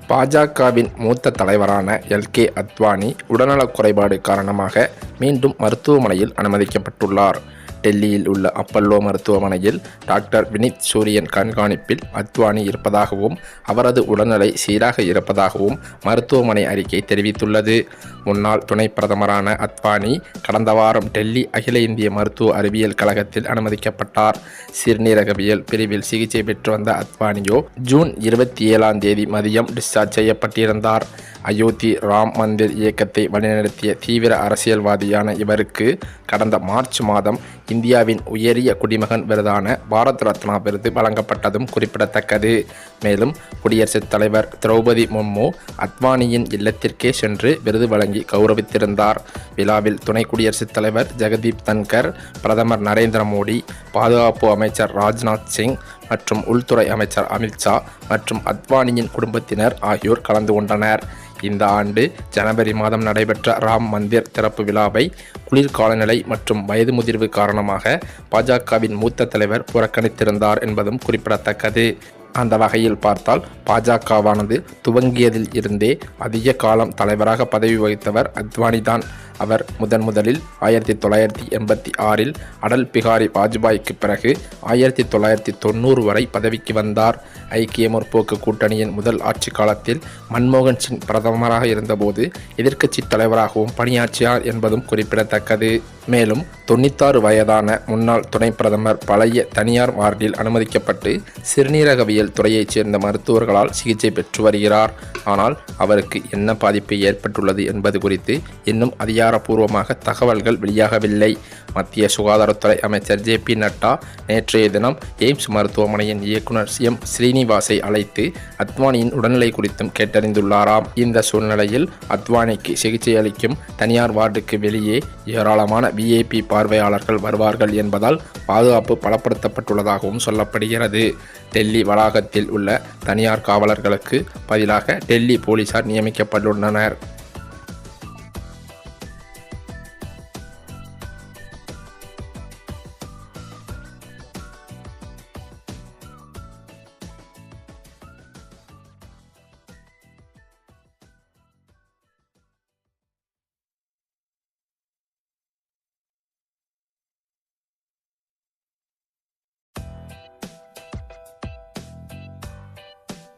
பாஜகவின் மூத்த தலைவரான எல்.கே. அத்வானி உடல்நலக் குறைபாடு காரணமாக மீண்டும் மருத்துவமனையில் அனுமதிக்கப்பட்டுள்ளார். டெல்லியில் உள்ள அப்பல்லோ மருத்துவமனையில் டாக்டர் வினித் சூரியன் கண்காணிப்பில் அத்வானி இருப்பதாகவும் அவரது உடல்நிலை சீராக இருப்பதாகவும் மருத்துவமனை அறிக்கை தெரிவித்துள்ளது. முன்னாள் துணை பிரதமரான அத்வானி கடந்த வாரம் டெல்லி அகில இந்திய மருத்துவ அறிவியல் கழகத்தில் அனுமதிக்கப்பட்டார். சிறுநீரகவியல் பிரிவில் சிகிச்சை பெற்று வந்த அத்வானியோ ஜூன் 27 மதியம் டிஸ்சார்ஜ் செய்யப்பட்டிருந்தார். அயோத்தி ராம் மந்திர் இயக்கத்தை வழிநடத்திய தீவிர அரசியல்வாதியான இவருக்கு கடந்த மார்ச் மாதம் இந்தியாவின் உயரிய குடிமகன் விருதான பாரத் ரத்னா விருது வழங்கப்பட்டதும் குறிப்பிடத்தக்கது. மேலும் குடியரசுத் தலைவர் திரௌபதி முர்மு அத்வானியின் இல்லத்திற்கே சென்று விருது வழங்கி கௌரவித்திருந்தார். விழாவில் துணை குடியரசுத் தலைவர் ஜெகதீப் தன்கர், பிரதமர் நரேந்திர மோடி, பாதுகாப்பு அமைச்சர் ராஜ்நாத் சிங் மற்றும் உள்துறை அமைச்சர் அமித்ஷா மற்றும் அத்வானியின் குடும்பத்தினர் ஆகியோர் கலந்து கொண்டனர். இந்த ஆண்டு ஜனவரி மாதம் நடைபெற்ற ராம் மந்திர் திறப்பு விழாவை குளிர்காலநிலை மற்றும் வயது முதிர்வு காரணமாக பாஜகவின் மூத்த தலைவர் புறக்கணித்திருந்தார் என்பதும் குறிப்பிடத்தக்கது. அந்த வகையில் பார்த்தால் பாஜகவானது துவங்கியதில் இருந்தே அதிக காலம் தலைவராக பதவி வகித்தவர் அத்வானிதான். அவர் முதலில் 1986 அடல் பிகாரி வாஜ்பாய்க்கு பிறகு 1990 வரை பதவிக்கு வந்தார். ஐக்கிய முற்போக்கு கூட்டணியின் முதல் ஆட்சி காலத்தில் மன்மோகன் சிங் பிரதமராக இருந்தபோது எதிர்க்கட்சி தலைவராகவும் பணியாற்றினார் என்பதும் குறிப்பிடத்தக்கது. மேலும் 96 வயதான முன்னாள் துணை பிரதமர் பழைய தனியார் வார்டில் அனுமதிக்கப்பட்டு சிறுநீரகவியல் துறையைச் சேர்ந்த மருத்துவர்களால் சிகிச்சை பெற்று வருகிறார். ஆனால் அவருக்கு என்ன பாதிப்பு ஏற்பட்டுள்ளது என்பது குறித்து இன்னும் அதிகாரப்பூர்வமாக தகவல்கள் வெளியாகவில்லை. மத்திய சுகாதாரத்துறை அமைச்சர் ஜே.பி. நட்டா நேற்றைய தினம் எய்ம்ஸ் மருத்துவமனையின் இயக்குனர் எம். ஸ்ரீனிவாசை அழைத்து அத்வானியின் உடல்நிலை குறித்தும் கேட்டறிந்துள்ளாராம். இந்த சூழ்நிலையில் அத்வானிக்கு சிகிச்சை அளிக்கும் தனியார் வார்டுக்கு வெளியே ஏராளமான VIP பார்வையாளர்கள் வருவார்கள் என்பதால் பாதுகாப்பு பலப்படுத்தப்பட்டுள்ளதாகவும் சொல்லப்படுகிறது. டெல்லி வளாகத்தில் உள்ள தனியார் காவலர்களுக்கு பதிலாக டெல்லி போலீசார் நியமிக்கப்பட்டுள்ளனர்.